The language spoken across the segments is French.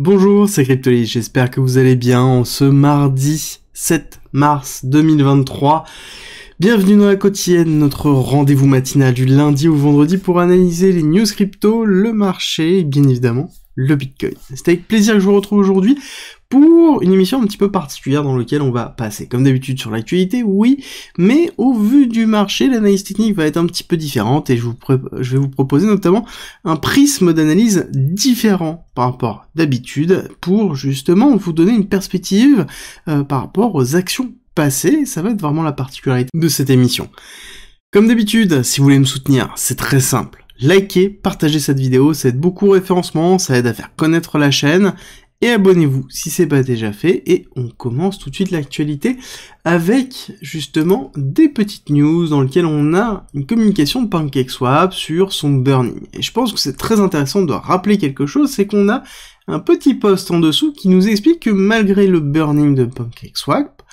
Bonjour, c'est Cryptoly, j'espère que vous allez bien en ce mardi 7 mars 2023. Bienvenue dans la quotidienne, notre rendez-vous matinal du lundi au vendredi pour analyser les news crypto, le marché et bien évidemment le Bitcoin. C'est avec plaisir que je vous retrouve aujourd'hui pour une émission un petit peu particulière dans laquelle on va passer comme d'habitude sur l'actualité, oui, mais au vu du marché, l'analyse technique va être un petit peu différente et je vais vous proposer notamment un prisme d'analyse différent par rapport d'habitude pour justement vous donner une perspective par rapport aux actions passées. Ça va être vraiment la particularité de cette émission. Comme d'habitude, si vous voulez me soutenir, c'est très simple. Likez, partagez cette vidéo, ça aide beaucoup au référencement, ça aide à faire connaître la chaîne, et abonnez-vous si c'est pas déjà fait, et on commence tout de suite l'actualité avec justement des petites news dans lesquelles on a une communication de PancakeSwap sur son burning. Et je pense que c'est très intéressant de rappeler quelque chose, c'est qu'on a un petit post en dessous qui nous explique que malgré le burning de PancakeSwap,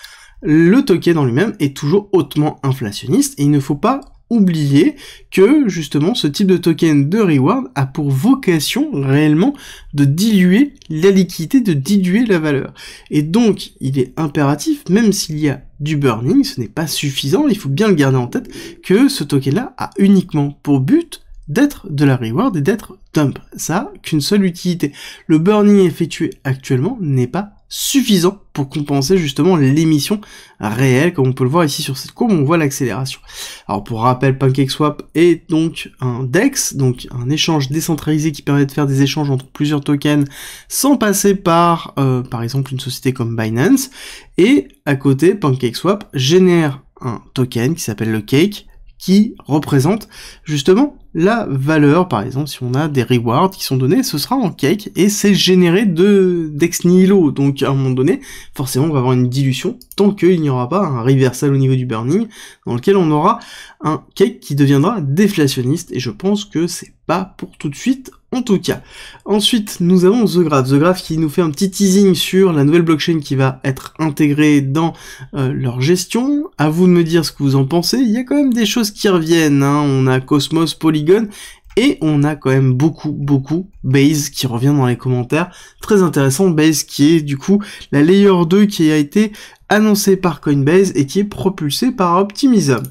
le token en lui-même est toujours hautement inflationniste, et il ne faut pas oublier que justement ce type de token de reward a pour vocation réellement de diluer la liquidité, de diluer la valeur. Et donc il est impératif, même s'il y a du burning, ce n'est pas suffisant, il faut bien le garder en tête, que ce token-là a uniquement pour but d'être de la reward et d'être dump. Ça a qu'une seule utilité. Le burning effectué actuellement n'est pas suffisant pour compenser justement l'émission réelle, comme on peut le voir ici sur cette courbe, on voit l'accélération. Alors pour rappel, PancakeSwap est donc un DEX, donc un échange décentralisé qui permet de faire des échanges entre plusieurs tokens sans passer par exemple une société comme Binance, et à côté, PancakeSwap génère un token qui s'appelle le Cake, qui représente justement la valeur. Par exemple, si on a des rewards qui sont donnés, ce sera en cake, et c'est généré d'ex nihilo, donc à un moment donné, forcément on va avoir une dilution, tant qu'il n'y aura pas un reversal au niveau du burning, dans lequel on aura un cake qui deviendra déflationniste, et je pense que c'est pas pour tout de suite, en tout cas. Ensuite, nous avons The Graph qui nous fait un petit teasing sur la nouvelle blockchain qui va être intégrée dans leur gestion. À vous de me dire ce que vous en pensez. Il y a quand même des choses qui reviennent, hein. On a Cosmos, Polygon, et on a quand même beaucoup Base qui revient dans les commentaires. Très intéressant, Base qui est du coup la Layer 2 qui a été annoncée par Coinbase et qui est propulsée par Optimism.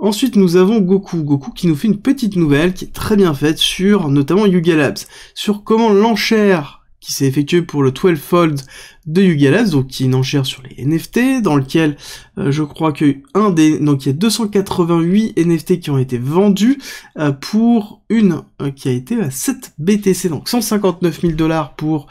Ensuite, nous avons Goku qui nous fait une petite nouvelle qui est très bien faite sur notamment Yuga Labs, sur comment l'enchère qui s'est effectuée pour le 12fold de Yuga Labs, donc qui est une enchère sur les NFT, dans lequel je crois que donc il y a 288 NFT qui ont été vendus pour une qui a été à 7 BTC, donc 159 000 $ pour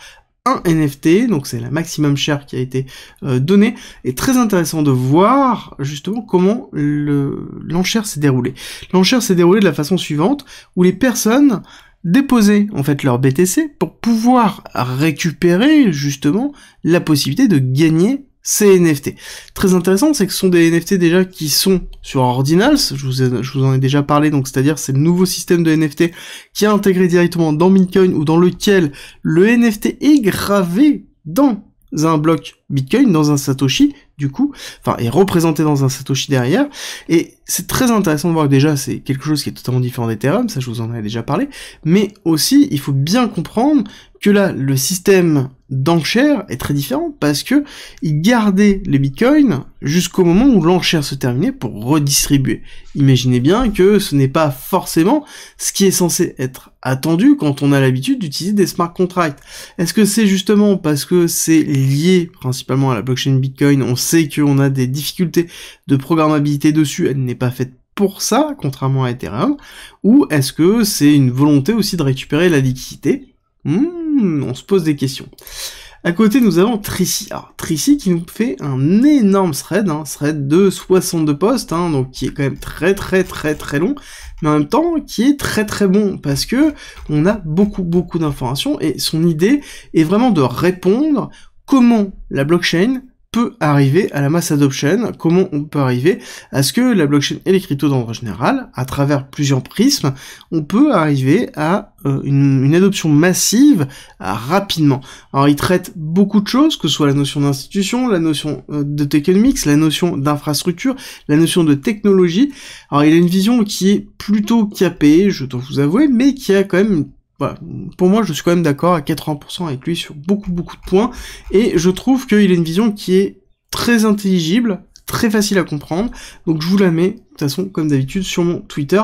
un NFT, donc c'est la maximum share qui a été donnée, et très intéressant de voir justement comment l'enchère s'est déroulée. L'enchère s'est déroulée de la façon suivante, où les personnes déposaient en fait leur BTC pour pouvoir récupérer justement la possibilité de gagner ces NFT. Très intéressant, c'est que ce sont des NFT déjà qui sont sur Ordinals, je vous en ai déjà parlé, donc c'est-à-dire c'est le nouveau système de NFT qui est intégré directement dans Bitcoin, ou dans lequel le NFT est gravé dans un bloc Bitcoin, dans un Satoshi, du coup, enfin, est représenté dans un Satoshi derrière, et c'est très intéressant de voir que déjà c'est quelque chose qui est totalement différent d'Ethereum, ça je vous en ai déjà parlé, mais aussi il faut bien comprendre que là, le système d'enchère est très différent, parce que il gardait les bitcoins jusqu'au moment où l'enchère se terminait pour redistribuer. Imaginez bien que ce n'est pas forcément ce qui est censé être attendu quand on a l'habitude d'utiliser des smart contracts. Est-ce que c'est justement parce que c'est lié principalement à la blockchain Bitcoin, on sait qu'on a des difficultés de programmabilité dessus, elle n'est pas faite pour ça, contrairement à Ethereum, ou est-ce que c'est une volonté aussi de récupérer la liquidité? On se pose des questions. À côté, nous avons Tricy. Alors, Tricy qui nous fait un énorme thread, thread de 62 posts, donc qui est quand même très long, mais en même temps qui est très bon, parce que on a beaucoup d'informations, et son idée est vraiment de répondre comment la blockchain peut arriver à la mass adoption, comment on peut arriver à ce que la blockchain et les cryptos en général, à travers plusieurs prismes, on peut arriver à une adoption massive rapidement. Alors il traite beaucoup de choses, que ce soit la notion d'institution, la notion de tokenomics, la notion d'infrastructure, la notion de technologie. Alors il a une vision qui est plutôt capée, je dois vous avouer, mais qui a quand même voilà, pour moi je suis quand même d'accord à 80% avec lui sur beaucoup de points, et je trouve qu'il a une vision qui est très intelligible, très facile à comprendre, donc je vous la mets, de toute façon, comme d'habitude, sur mon Twitter,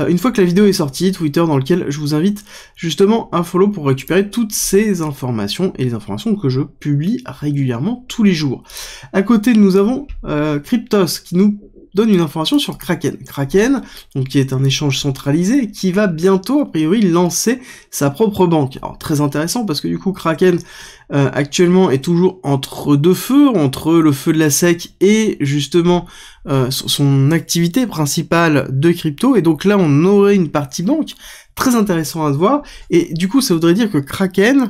une fois que la vidéo est sortie, Twitter dans lequel je vous invite justement à follow pour récupérer toutes ces informations, et les informations que je publie régulièrement tous les jours. À côté, nous avons Cryptos, qui nous donne une information sur Kraken. Kraken, donc qui est un échange centralisé, qui va bientôt, a priori, lancer sa propre banque. Alors, très intéressant, parce que du coup, Kraken, actuellement, est toujours entre deux feux, entre le feu de la SEC et, justement, son activité principale de crypto, et donc là, on aurait une partie banque, très intéressant à voir, et du coup, ça voudrait dire que Kraken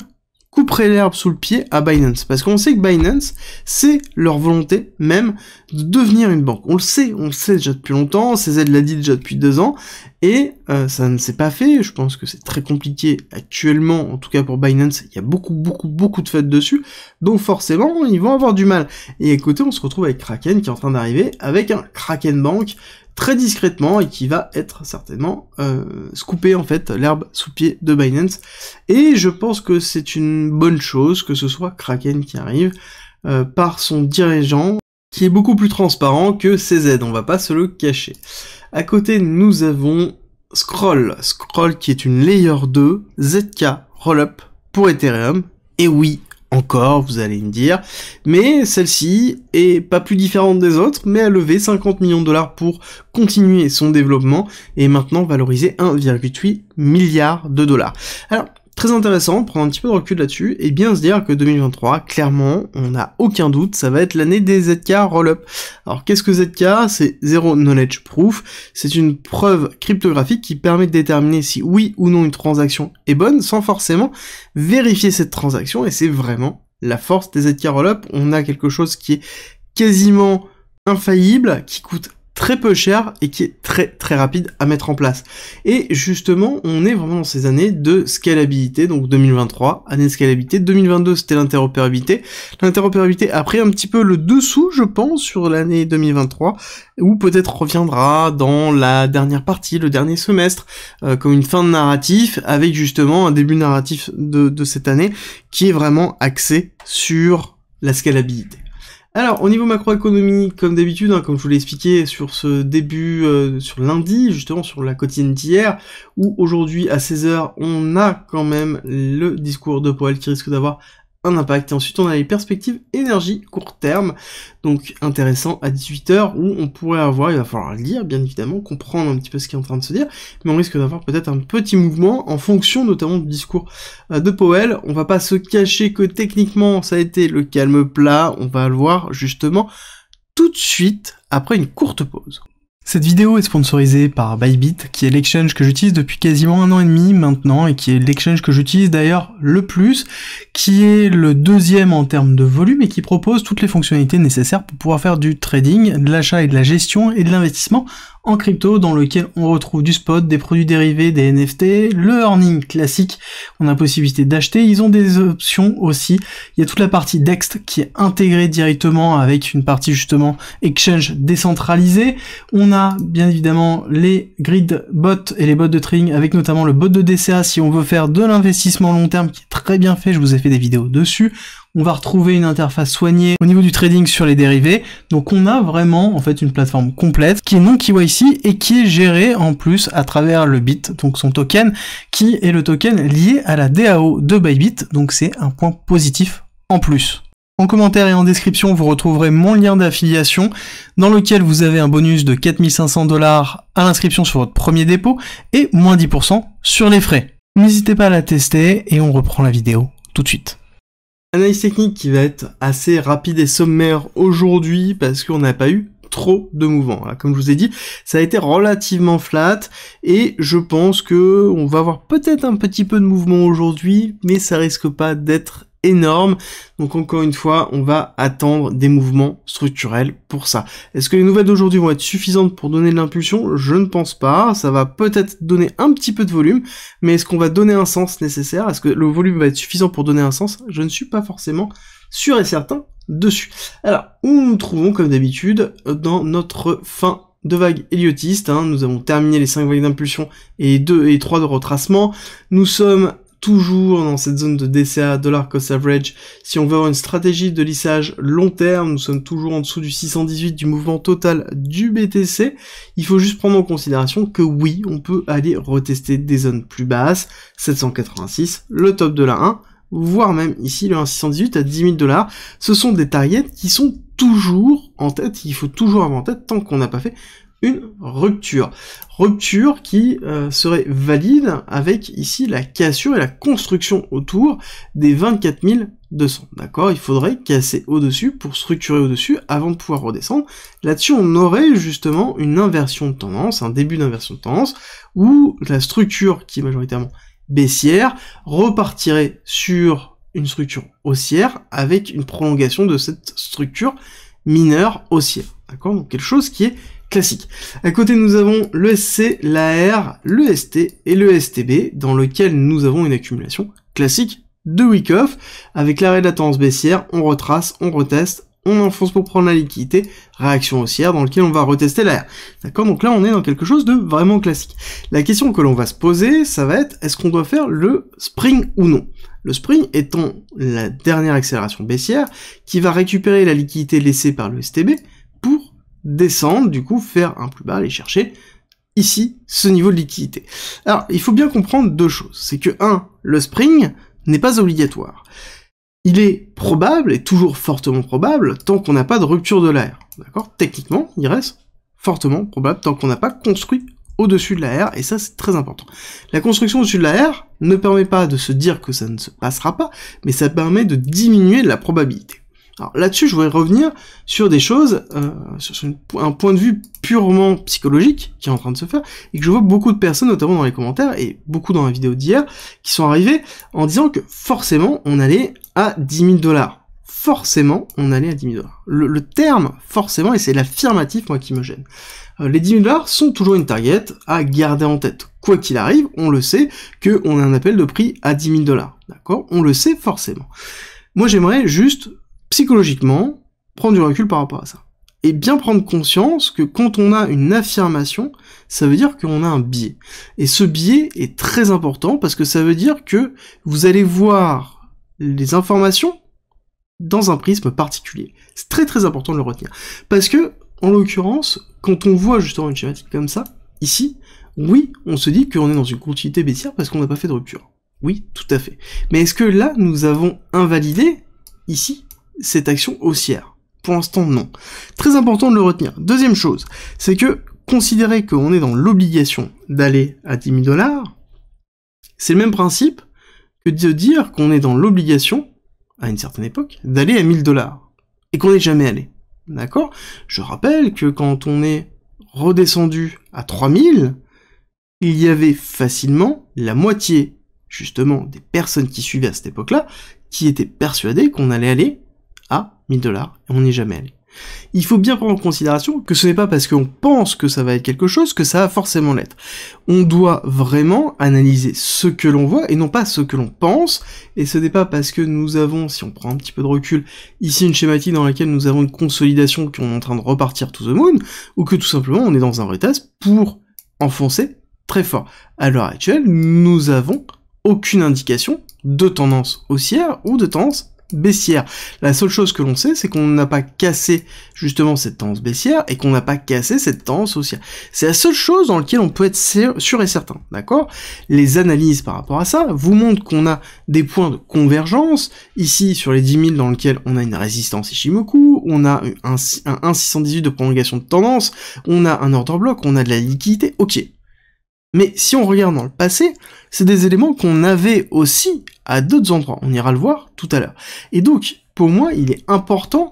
couperait l'herbe sous le pied à Binance, parce qu'on sait que Binance, c'est leur volonté même de devenir une banque. On le sait déjà depuis longtemps, CZ l'a dit déjà depuis 2 ans, et ça ne s'est pas fait. Je pense que c'est très compliqué actuellement, en tout cas pour Binance, il y a beaucoup de fêtes dessus, donc forcément, ils vont avoir du mal. Et à côté, on se retrouve avec Kraken qui est en train d'arriver, avec un Kraken Bank, très discrètement, et qui va être certainement scooper en fait l'herbe sous pied de Binance, et je pense que c'est une bonne chose que ce soit Kraken qui arrive par son dirigeant, qui est beaucoup plus transparent que CZ, on va pas se le cacher. À côté, nous avons Scroll qui est une Layer 2 ZK Rollup pour Ethereum, et oui, encore, vous allez me dire, mais celle-ci est pas plus différente des autres, mais a levé 50 millions de dollars pour continuer son développement, et maintenant valorisé 1,8 milliard de dollars. Alors, très intéressant, prendre un petit peu de recul là-dessus, et bien se dire que 2023, clairement, on n'a aucun doute, ça va être l'année des ZK Rollup. Alors, qu'est-ce que ZK? C'est Zero Knowledge Proof, c'est une preuve cryptographique qui permet de déterminer si oui ou non une transaction est bonne, sans forcément vérifier cette transaction, et c'est vraiment la force des ZK Rollup. On a quelque chose qui est quasiment infaillible, qui coûte très peu cher et qui est très rapide à mettre en place. Et justement, on est vraiment dans ces années de scalabilité, donc 2023, année de scalabilité, 2022 c'était l'interopérabilité. L'interopérabilité a pris un petit peu le dessous, je pense, sur l'année 2023, ou peut-être reviendra dans la dernière partie, le dernier semestre, comme une fin de narratif, avec justement un début narratif de cette année, qui est vraiment axé sur la scalabilité. Alors, au niveau macroéconomie, comme d'habitude, hein, comme je vous l'ai expliqué sur ce début, sur lundi, justement sur la quotidienne d'hier, où aujourd'hui à 16h, on a quand même le discours de Powell qui risque d'avoir un impact, et ensuite on a les perspectives énergie court terme, donc intéressant à 18h, où on pourrait avoir, il va falloir lire bien évidemment, comprendre un petit peu ce qui est en train de se dire, mais on risque d'avoir peut-être un petit mouvement en fonction notamment du discours de Powell. On va pas se cacher que techniquement ça a été le calme plat, on va le voir justement tout de suite après une courte pause. Cette vidéo est sponsorisée par Bybit, qui est l'exchange que j'utilise depuis quasiment 1 an et demi maintenant, et qui est l'exchange que j'utilise d'ailleurs le plus, qui est le deuxième en termes de volume, et qui propose toutes les fonctionnalités nécessaires pour pouvoir faire du trading, de l'achat et de la gestion, et de l'investissement en crypto, dans lequel on retrouve du spot, des produits dérivés, des NFT, le earning classique, on a possibilité d'acheter, ils ont des options aussi, il y a toute la partie DEX qui est intégrée directement avec une partie justement exchange décentralisée, on a bien évidemment les grid bots et les bots de trading, avec notamment le bot de DCA si on veut faire de l'investissement long terme, qui est très bien fait, je vous ai fait des vidéos dessus. On va retrouver une interface soignée au niveau du trading sur les dérivés. Donc on a vraiment en fait une plateforme complète qui est non KYC et qui est gérée en plus à travers le BIT, donc son token, qui est le token lié à la DAO de Bybit. Donc c'est un point positif en plus. En commentaire et en description, vous retrouverez mon lien d'affiliation dans lequel vous avez un bonus de 4500 $ à l'inscription sur votre premier dépôt et moins 10% sur les frais. N'hésitez pas à la tester et on reprend la vidéo tout de suite. Analyse technique qui va être assez rapide et sommaire aujourd'hui parce qu'on n'a pas eu trop de mouvements. Voilà, comme je vous ai dit, ça a été relativement flat et je pense que on va avoir peut-être un petit peu de mouvement aujourd'hui, mais ça risque pas d'être énorme. Donc encore une fois, on va attendre des mouvements structurels pour ça. Est-ce que les nouvelles d'aujourd'hui vont être suffisantes pour donner de l'impulsion? Je ne pense pas. Ça va peut-être donner un petit peu de volume, mais est-ce qu'on va donner un sens nécessaire? Est-ce que le volume va être suffisant pour donner un sens? Je ne suis pas forcément sûr et certain dessus. Alors, où nous nous trouvons comme d'habitude dans notre fin de vagues héliotistes, hein. Nous avons terminé les 5 vagues d'impulsion et 2 et 3 de retracement. Nous sommes toujours dans cette zone de DCA, Dollar Cost Average. Si on veut avoir une stratégie de lissage long terme, nous sommes toujours en dessous du 618 du mouvement total du BTC. Il faut juste prendre en considération que oui, on peut aller retester des zones plus basses, 786, le top de la 1, voire même ici le 1,618 à 10 000 $. Ce sont des targets qui sont toujours en tête, il faut toujours avoir en tête tant qu'on n'a pas fait une rupture. Rupture qui serait valide avec ici la cassure et la construction autour des 24 200. D'accord? Il faudrait casser au-dessus pour structurer au-dessus avant de pouvoir redescendre. Là-dessus, on aurait justement une inversion de tendance, un début d'inversion de tendance, où la structure qui est majoritairement baissière repartirait sur une structure haussière avec une prolongation de cette structure mineure haussière. D'accord? Donc quelque chose qui est classique. À côté, nous avons le SC, l'AR, le ST et le STB, dans lequel nous avons une accumulation classique de week-off. Avec l'arrêt de la tendance baissière, on retrace, on reteste, on enfonce pour prendre la liquidité, réaction haussière dans lequel on va retester l'AR. D'accord? Donc là, on est dans quelque chose de vraiment classique. La question que l'on va se poser, ça va être, est-ce qu'on doit faire le spring ou non? Le spring étant la dernière accélération baissière qui va récupérer la liquidité laissée par le STB pour descendre, du coup, faire un plus bas, aller chercher ici ce niveau de liquidité. Alors, il faut bien comprendre deux choses. C'est que, le spring n'est pas obligatoire. Il est probable, et toujours fortement probable, tant qu'on n'a pas de rupture de l'AR. D'accord? Techniquement, il reste fortement probable tant qu'on n'a pas construit au-dessus de l'AR, et ça c'est très important. La construction au-dessus de l'AR ne permet pas de se dire que ça ne se passera pas, mais ça permet de diminuer la probabilité. Alors là-dessus, je voudrais revenir sur des choses, sur un point de vue purement psychologique qui est en train de se faire, et que je vois beaucoup de personnes, notamment dans les commentaires, et beaucoup dans la vidéo d'hier, qui sont arrivés en disant que forcément, on allait à 10 000 $. Forcément, on allait à 10 000 $. Le terme, forcément, et c'est l'affirmatif, moi, qui me gêne. Les 10 000 $ sont toujours une target à garder en tête. Quoi qu'il arrive, on le sait qu'on a un appel de prix à 10 000 $. D'accord? On le sait forcément. Moi, j'aimerais juste psychologiquement, prendre du recul par rapport à ça. Et bien prendre conscience que quand on a une affirmation, ça veut dire qu'on a un biais. Et ce biais est très important parce que ça veut dire que vous allez voir les informations dans un prisme particulier. C'est très très important de le retenir. Parce que, en l'occurrence, quand on voit justement une schématique comme ça, ici, oui, on se dit qu'on est dans une continuité baissière parce qu'on n'a pas fait de rupture. Oui, tout à fait. Mais est-ce que là, nous avons invalidé, ici, cette action haussière? Pour l'instant, non. Très important de le retenir. Deuxième chose, c'est que considérer qu'on est dans l'obligation d'aller à 10 000 $, c'est le même principe que de dire qu'on est dans l'obligation, à une certaine époque, d'aller à 1000 $, et qu'on n'est jamais allé. D'accord? Je rappelle que quand on est redescendu à 3000, il y avait facilement la moitié, justement, des personnes qui suivaient à cette époque-là, qui étaient persuadées qu'on allait aller à 1000 $, et on n'y est jamais allé. Il faut bien prendre en considération que ce n'est pas parce qu'on pense que ça va être quelque chose que ça va forcément l'être. On doit vraiment analyser ce que l'on voit et non pas ce que l'on pense, et ce n'est pas parce que nous avons, si on prend un petit peu de recul, ici une schématique dans laquelle nous avons une consolidation qui est en train de repartir to the moon, ou que tout simplement on est dans un retest pour enfoncer très fort. À l'heure actuelle, nous avons aucune indication de tendance haussière ou de tendance baissière. La seule chose que l'on sait, c'est qu'on n'a pas cassé justement cette tendance baissière et qu'on n'a pas cassé cette tendance haussière. C'est la seule chose dans laquelle on peut être sûr et certain, d'accord? Les analyses par rapport à ça vous montrent qu'on a des points de convergence, ici sur les 10 000 dans lequel on a une résistance Ichimoku, on a un 1,618 de prolongation de tendance, on a un order block, on a de la liquidité, ok. Mais si on regarde dans le passé, c'est des éléments qu'on avait aussi à d'autres endroits. On ira le voir tout à l'heure. Et donc, pour moi, il est important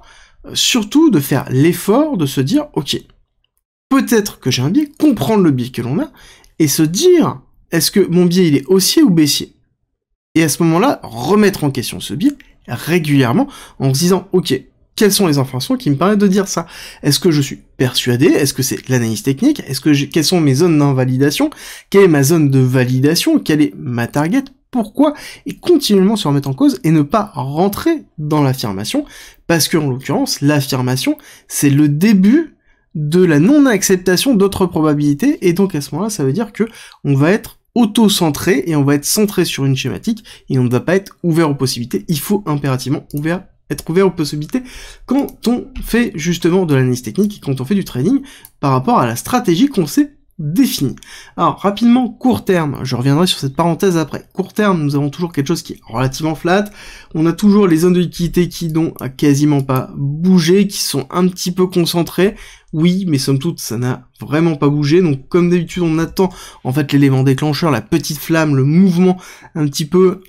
surtout de faire l'effort de se dire, ok, peut-être que j'ai un biais, comprendre le biais que l'on a, et se dire, est-ce que mon biais il est haussier ou baissier? Et à ce moment-là, remettre en question ce biais régulièrement en se disant, ok, quelles sont les informations qui me permettent de dire ça? Est-ce que je suis persuadé? Est-ce que c'est l'analyse technique? Quelles sont mes zones d'invalidation? Quelle est ma zone de validation? Quelle est ma target? Pourquoi? Et continuellement se remettre en cause et ne pas rentrer dans l'affirmation, parce que en l'occurrence, l'affirmation, c'est le début de la non-acceptation d'autres probabilités, et donc à ce moment-là, ça veut dire que on va être auto-centré, et on va être centré sur une schématique, et on ne va pas être ouvert aux possibilités. Il faut impérativement être ouvert aux possibilités quand on fait justement de l'analyse technique, et quand on fait du trading, par rapport à la stratégie qu'on s'est définie. Alors, rapidement, court terme, je reviendrai sur cette parenthèse après. Court terme, nous avons toujours quelque chose qui est relativement flat, on a toujours les zones de liquidité qui n'ont quasiment pas bougé, qui sont un petit peu concentrées. Oui, mais somme toute, ça n'a vraiment pas bougé, donc comme d'habitude, on attend en fait l'élément déclencheur, la petite flamme, le mouvement un petit peu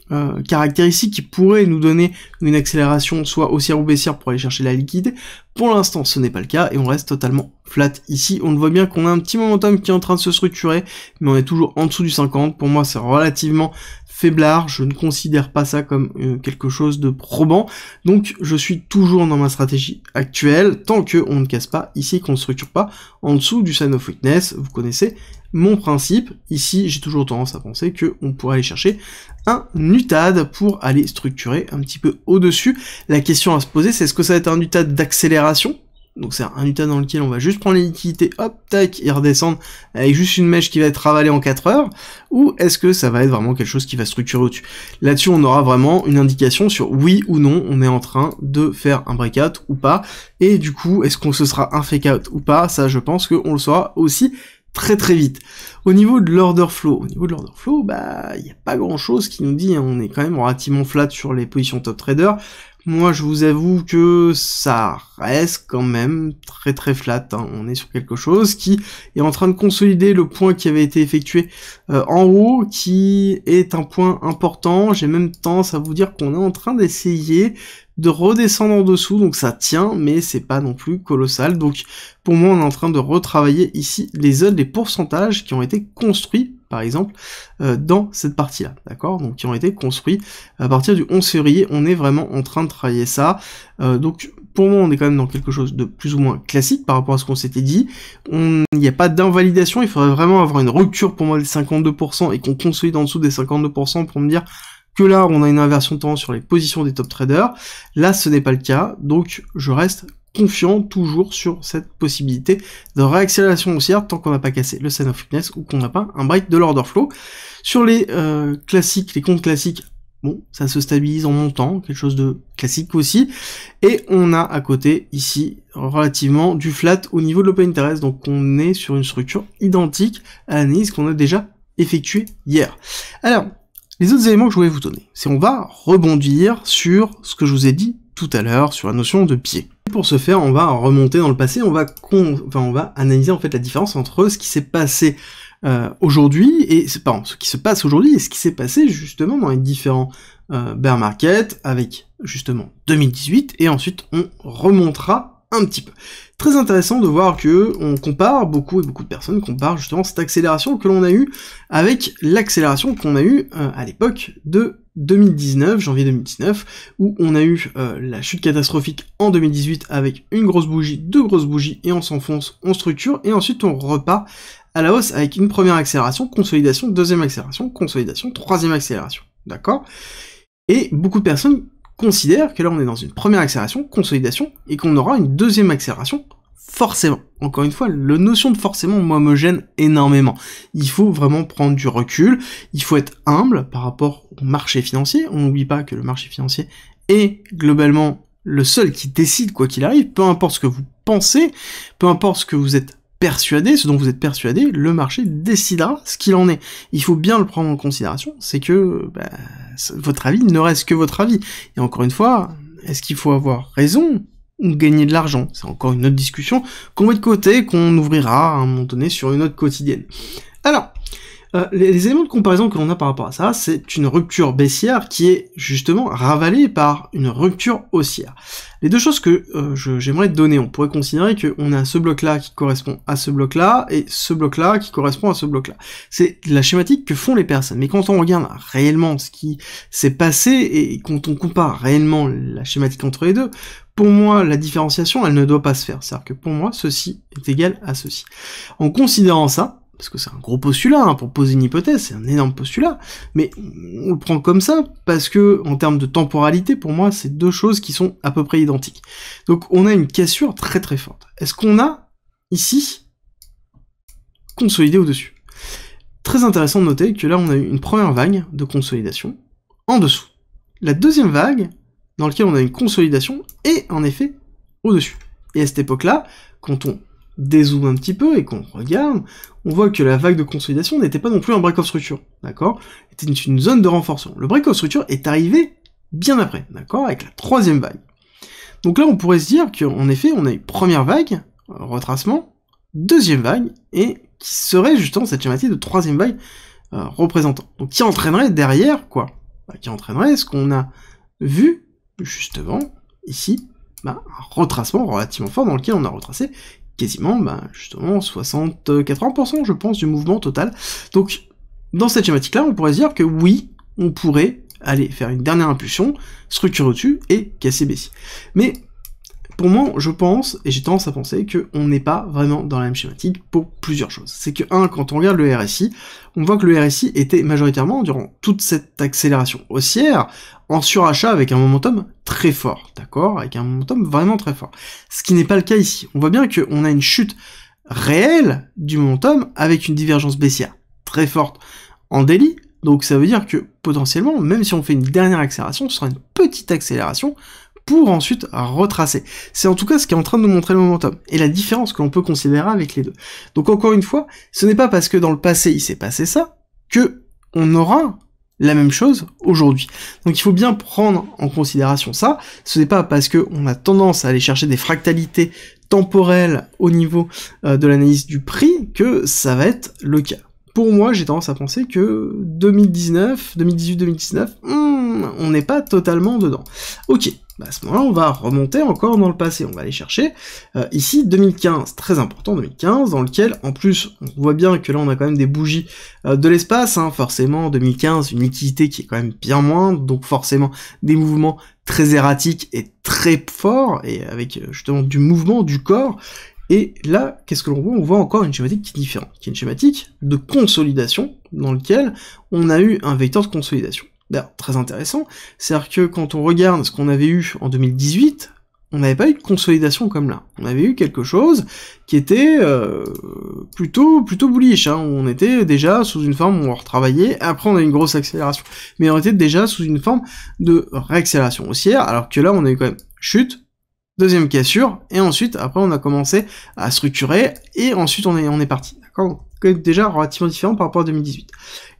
caractéristique qui pourrait nous donner une accélération soit haussière ou baissière pour aller chercher la liquidité. Pour l'instant, ce n'est pas le cas, et on reste totalement flat ici. On le voit bien qu'on a un petit momentum qui est en train de se structurer, mais on est toujours en dessous du 50. Pour moi, c'est relativement faiblard, je ne considère pas ça comme quelque chose de probant, donc je suis toujours dans ma stratégie actuelle, tant que on ne casse pas ici, qu'on ne structure pas en dessous du sign of weakness. Vous connaissez mon principe, ici j'ai toujours tendance à penser que on pourrait aller chercher un UTAD pour aller structurer un petit peu au-dessus. La question à se poser, c'est est-ce que ça va être un UTAD d'accélération? Donc c'est un UTAD dans lequel on va juste prendre les liquidités, hop, tac, et redescendre avec juste une mèche qui va être ravalée en 4 heures, ou est-ce que ça va être vraiment quelque chose qui va structurer au-dessus? Là-dessus, on aura vraiment une indication sur oui ou non, on est en train de faire un breakout ou pas, et du coup, est-ce qu'on se sera un fake out ou pas? Ça, je pense qu'on le saura aussi très très vite. Au niveau de l'order flow, bah, il n'y a pas grand chose qui nous dit, hein, on est quand même relativement flat sur les positions top trader. Moi, je vous avoue que ça reste quand même très très flat, hein. On est sur quelque chose qui est en train de consolider le point qui avait été effectué en haut, qui est un point important. J'ai même tendance à vous dire qu'on est en train d'essayer de redescendre en dessous, donc ça tient, mais c'est pas non plus colossal. Donc pour moi, on est en train de retravailler ici les zones, les pourcentages qui ont été construits, par exemple, dans cette partie-là, d'accord? Donc qui ont été construits à partir du 11 février, on est vraiment en train de travailler ça. Donc pour moi, on est quand même dans quelque chose de plus ou moins classique par rapport à ce qu'on s'était dit. Il n'y a pas d'invalidation, il faudrait vraiment avoir une rupture pour moi des 52% et qu'on consolide en dessous des 52% pour me dire que là, on a une inversion de tendance sur les positions des top traders. Là, ce n'est pas le cas, donc je reste confiant toujours sur cette possibilité de réaccélération haussière tant qu'on n'a pas cassé le sign of weakness ou qu'on n'a pas un break de l'order flow. Sur les classiques, les comptes classiques, bon, ça se stabilise en montant, quelque chose de classique aussi, et on a à côté ici relativement du flat au niveau de l'open interest, donc on est sur une structure identique à l'analyse qu'on a déjà effectuée hier. Alors, les autres éléments que je voulais vous donner, c'est on va rebondir sur ce que je vous ai dit tout à l'heure sur la notion de pied. Pour ce faire, on va remonter dans le passé, on va analyser en fait la différence entre ce qui s'est passé aujourd'hui et ce qui se passe aujourd'hui et ce qui s'est passé justement dans les différents bear market avec justement 2018 et ensuite on remontera un petit peu. Très intéressant de voir que on compare, beaucoup de personnes comparent justement cette accélération que l'on a eue avec l'accélération qu'on a eue à l'époque de 2019, janvier 2019, où on a eu la chute catastrophique en 2018 avec une grosse bougie, deux grosses bougies, et on s'enfonce, on structure, et ensuite on repart à la hausse avec une première accélération, consolidation, deuxième accélération, consolidation, troisième accélération, d'accord? Et beaucoup de personnes considèrent que là on est dans une première accélération, consolidation, et qu'on aura une deuxième accélération, forcément. Encore une fois, la notion de forcément, moi, me gêne énormément. Il faut vraiment prendre du recul, il faut être humble par rapport au marché financier. On n'oublie pas que le marché financier est globalement le seul qui décide quoi qu'il arrive, peu importe ce que vous pensez, peu importe ce que vous êtes persuadé, ce dont vous êtes persuadé, le marché décidera ce qu'il en est. Il faut bien le prendre en considération, c'est que votre avis ne reste que votre avis. Et encore une fois, est-ce qu'il faut avoir raison ou gagner de l'argent? C'est encore une autre discussion qu'on met de côté, qu'on ouvrira à un moment donné sur une autre quotidienne. Alors, les éléments de comparaison que l'on a par rapport à ça, c'est une rupture baissière qui est justement ravalée par une rupture haussière. Les deux choses que j'aimerais te donner, on pourrait considérer qu'on a ce bloc-là qui correspond à ce bloc-là, et ce bloc-là qui correspond à ce bloc-là. C'est la schématique que font les personnes. Mais quand on regarde réellement ce qui s'est passé, et quand on compare réellement la schématique entre les deux, pour moi, la différenciation, elle ne doit pas se faire. C'est-à-dire que pour moi, ceci est égal à ceci. En considérant ça, parce que c'est un gros postulat, hein, pour poser une hypothèse, c'est un énorme postulat, mais on le prend comme ça, parce que, en termes de temporalité, pour moi, c'est deux choses qui sont à peu près identiques. Donc, on a une cassure très très forte. Est-ce qu'on a ici, consolidé au-dessus. Très intéressant de noter que là, on a eu une première vague de consolidation en dessous. La deuxième vague, dans laquelle on a une consolidation, est en effet au-dessus. Et à cette époque-là, quand on dézoome un petit peu et qu'on regarde, on voit que la vague de consolidation n'était pas non plus un break of structure, d'accord? C'était une zone de renforcement. Le break of structure est arrivé bien après, d'accord? Avec la troisième vague. Donc là, on pourrait se dire qu'en effet, on a une première vague, retracement, deuxième vague, et qui serait justement cette schématique de troisième vague représentant. Donc qui entraînerait derrière quoi? Qui entraînerait ce qu'on a vu justement ici, un retracement relativement fort dans lequel on a retracé quasiment justement 60-80% je pense du mouvement total. Donc dans cette schématique là on pourrait se dire que oui, on pourrait aller faire une dernière impulsion, structure au-dessus et casser baissier. Mais pour moi, je pense, et j'ai tendance à penser, qu'on n'est pas vraiment dans la même schématique pour plusieurs choses. C'est que, quand on regarde le RSI, on voit que le RSI était majoritairement, durant toute cette accélération haussière, en surachat avec un momentum très fort, d'accord? Avec un momentum vraiment très fort. Ce qui n'est pas le cas ici. On voit bien qu'on a une chute réelle du momentum avec une divergence baissière très forte en daily. Donc ça veut dire que, potentiellement, même si on fait une dernière accélération, ce sera une petite accélération pour ensuite retracer. C'est en tout cas ce qui est en train de nous montrer le momentum, et la différence que l'on peut considérer avec les deux. Donc encore une fois, ce n'est pas parce que dans le passé il s'est passé ça, que on aura la même chose aujourd'hui. Donc il faut bien prendre en considération ça, ce n'est pas parce que on a tendance à aller chercher des fractalités temporelles au niveau de l'analyse du prix que ça va être le cas. Pour moi, j'ai tendance à penser que 2018-2019, on n'est pas totalement dedans. Ok, à ce moment-là, on va remonter encore dans le passé, on va aller chercher, ici, 2015, très important, 2015, dans lequel, en plus, on voit bien que là, on a quand même des bougies de l'espace, forcément, 2015, une liquidité qui est quand même bien moindre, donc forcément, des mouvements très erratiques et très forts, et avec, justement, du mouvement du corps. Et là, qu'est-ce que l'on voit? On voit encore une schématique qui est différente, qui est une schématique de consolidation, dans laquelle on a eu un vecteur de consolidation. D'ailleurs, très intéressant, c'est-à-dire que quand on regarde ce qu'on avait eu en 2018, on n'avait pas eu de consolidation comme là. On avait eu quelque chose qui était plutôt bullish, où on était déjà sous une forme où on retravaillait, après on a eu une grosse accélération. Mais on était déjà sous une forme de réaccélération haussière, alors que là on a eu quand même chute, deuxième cassure, et ensuite, après, on a commencé à structurer, et ensuite, on est parti, d'accord? Déjà relativement différent par rapport à 2018.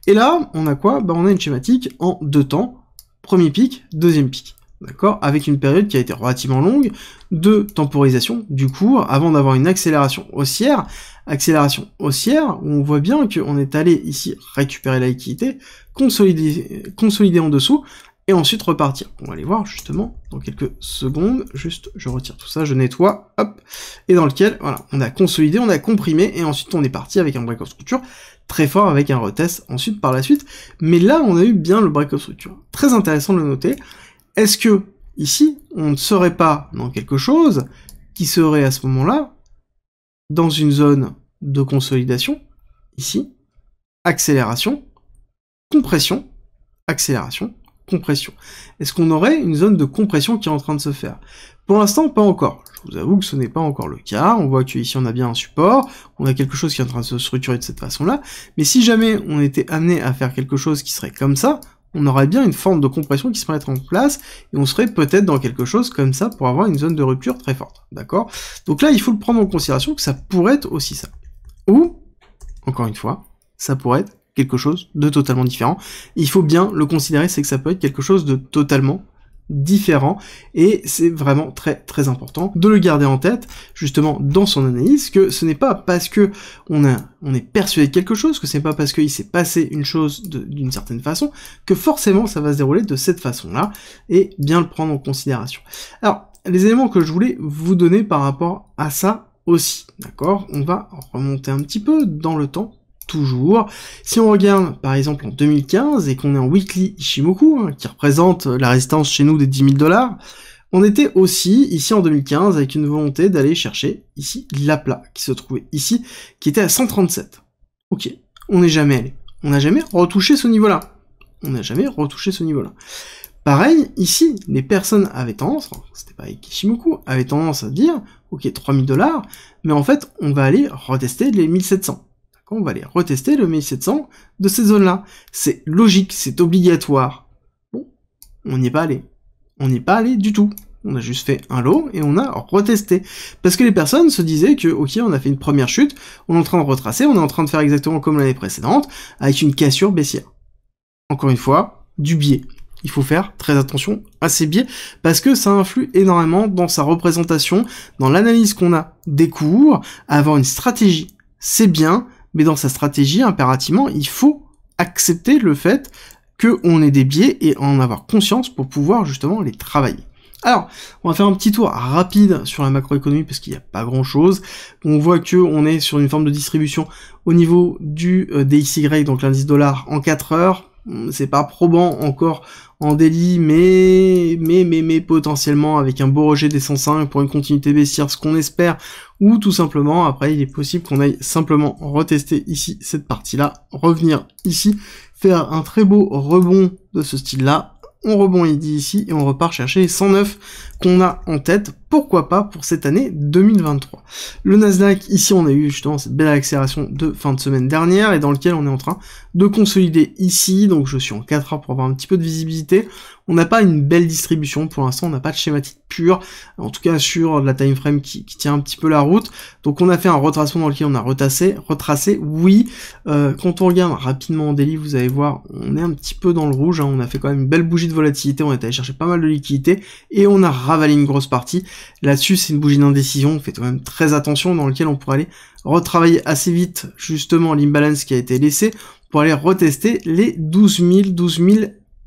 Et là, on a quoi? On a une schématique en deux temps, premier pic, deuxième pic, d'accord? Avec une période qui a été relativement longue de temporisation du cours, avant d'avoir une accélération haussière, où on voit bien qu'on est allé ici récupérer la liquidité, consolider en dessous, et ensuite repartir. On va aller voir justement dans quelques secondes, juste je retire tout ça, je nettoie, hop, et dans lequel, voilà, on a consolidé, on a comprimé, et ensuite on est parti avec un break of structure très fort, avec un retest ensuite par la suite, mais là on a eu bien le break of structure. Très intéressant de le noter. Est-ce que, ici, on ne serait pas dans quelque chose qui serait à ce moment-là, dans une zone de consolidation, ici, accélération, compression, accélération, compression. Est-ce qu'on aurait une zone de compression qui est en train de se faire? Pour l'instant, pas encore. Je vous avoue que ce n'est pas encore le cas. On voit qu'ici, on a bien un support, on a quelque chose qui est en train de se structurer de cette façon-là, mais si jamais on était amené à faire quelque chose qui serait comme ça, on aurait bien une forme de compression qui se mettrait en place, et on serait peut-être dans quelque chose comme ça pour avoir une zone de rupture très forte, d'accord? Donc là, il faut le prendre en considération que ça pourrait être aussi ça. Ou, encore une fois, ça pourrait être quelque chose de totalement différent. Il faut bien le considérer, c'est que ça peut être quelque chose de totalement différent, et c'est vraiment très très important de le garder en tête, justement dans son analyse, que ce n'est pas parce que on est persuadé de quelque chose, que ce n'est pas parce qu'il s'est passé une chose d'une certaine façon, que forcément ça va se dérouler de cette façon-là, et bien le prendre en considération. Alors, les éléments que je voulais vous donner par rapport à ça aussi, d'accord? On va remonter un petit peu dans le temps, toujours. Si on regarde par exemple en 2015 et qu'on est en weekly Ichimoku, qui représente la résistance chez nous des 10 000 $, on était aussi ici en 2015 avec une volonté d'aller chercher ici l'aplat qui se trouvait ici, qui était à 137. Ok, on n'est jamais allé. On n'a jamais retouché ce niveau-là. Pareil, ici, les personnes avaient tendance, c'était pas Kishimoku, avaient tendance à dire, ok, 3000 $, mais en fait, on va aller retester les 1700. D'accord, on va aller retester le 1700 de ces zones-là. C'est logique, c'est obligatoire. Bon, on n'y est pas allé. On n'y est pas allé du tout. On a juste fait un lot et on a retesté. Parce que les personnes se disaient que, ok, on a fait une première chute, on est en train de retracer, on est en train de faire exactement comme l'année précédente, avec une cassure baissière. Encore une fois, du biais. Il faut faire très attention à ces biais, parce que ça influe énormément dans sa représentation, dans l'analyse qu'on a des cours. Avoir une stratégie, c'est bien, mais dans sa stratégie, impérativement, il faut accepter le fait qu'on ait des biais et en avoir conscience pour pouvoir justement les travailler. Alors, on va faire un petit tour rapide sur la macroéconomie parce qu'il n'y a pas grand chose. On voit que on est sur une forme de distribution au niveau du DXY, donc l'indice dollar en 4 heures. C'est pas probant encore en daily, mais potentiellement avec un beau rejet des 105 pour une continuité baissière, ce qu'on espère, ou tout simplement, après, il est possible qu'on aille simplement retester ici cette partie-là, revenir ici, faire un très beau rebond de ce style-là, on rebondit ici et on repart chercher les 109 qu'on a en tête, pourquoi pas pour cette année 2023. Le Nasdaq, ici on a eu justement cette belle accélération de fin de semaine dernière et dans lequel on est en train de consolider ici, donc je suis en 4 heures pour avoir un petit peu de visibilité. On n'a pas une belle distribution pour l'instant, on n'a pas de schématique pur, en tout cas sur la time frame qui tient un petit peu la route. Donc on a fait un retracement dans lequel on a retracé, oui. Quand on regarde rapidement en daily, vous allez voir, on est un petit peu dans le rouge, hein. On a fait quand même une belle bougie de volatilité, on est allé chercher pas mal de liquidité et on a ravalé une grosse partie. Là-dessus, c'est une bougie d'indécision, on fait quand même très attention, dans lequel on pourrait aller retravailler assez vite justement l'imbalance qui a été laissé pour aller retester les 12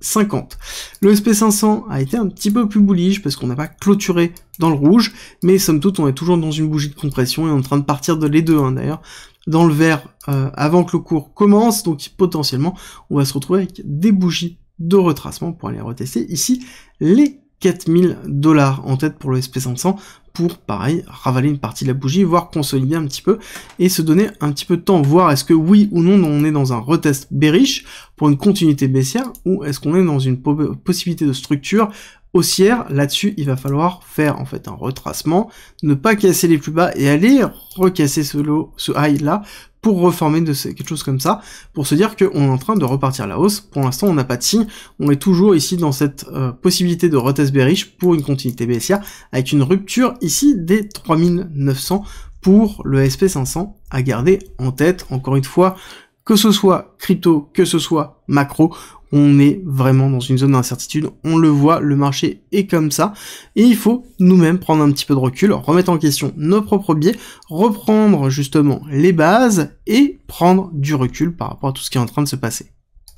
050. Le SP500 a été un petit peu plus bullish parce qu'on n'a pas clôturé dans le rouge, mais somme toute on est toujours dans une bougie de compression et on est en train de partir de les deux, hein, d'ailleurs, dans le vert avant que le cours commence, donc potentiellement on va se retrouver avec des bougies de retracement pour aller retester ici les 4000 $ en tête pour le SP500 pour, pareil, ravaler une partie de la bougie, voire consolider un petit peu et se donner un petit peu de temps, voir est-ce que oui ou non on est dans un retest bearish pour une continuité baissière ou est-ce qu'on est dans une possibilité de structure haussière. Là-dessus, il va falloir faire en fait un retracement, ne pas casser les plus bas et aller recasser ce high là pour reformer quelque chose comme ça, pour se dire qu'on est en train de repartir à la hausse. Pour l'instant, on n'a pas de signe, on est toujours ici dans cette possibilité de retest bearish pour une continuité baissière, avec une rupture ici des 3900 pour le SP500 à garder en tête. Encore une fois, que ce soit crypto, que ce soit macro, on est vraiment dans une zone d'incertitude, on le voit, le marché est comme ça, et il faut nous-mêmes prendre un petit peu de recul, remettre en question nos propres biais, reprendre justement les bases, et prendre du recul par rapport à tout ce qui est en train de se passer.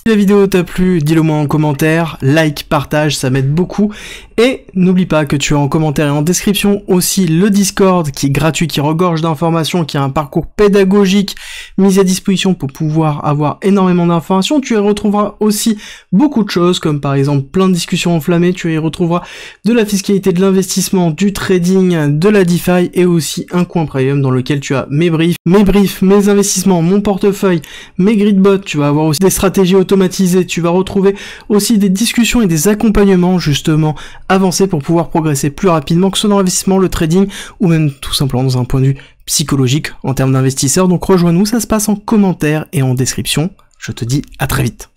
Si la vidéo t'a plu, dis-le moi en commentaire, like, partage, ça m'aide beaucoup, et n'oublie pas que tu as en commentaire et en description aussi le Discord qui est gratuit, qui regorge d'informations, qui a un parcours pédagogique mis à disposition pour pouvoir avoir énormément d'informations. Tu y retrouveras aussi beaucoup de choses, comme par exemple plein de discussions enflammées, tu y retrouveras de la fiscalité, de l'investissement, du trading, de la DeFi, et aussi un coin premium dans lequel tu as mes briefs, mes investissements, mon portefeuille, mes gridbots, tu vas avoir aussi des stratégies automatisées, tu vas retrouver aussi des discussions et des accompagnements justement avancés pour pouvoir progresser plus rapidement, que ce soit dans l'investissement, le trading, ou même tout simplement dans un point de vue psychologique en termes d'investisseurs. Donc rejoins-nous, ça se passe en commentaire et en description. Je te dis à très vite.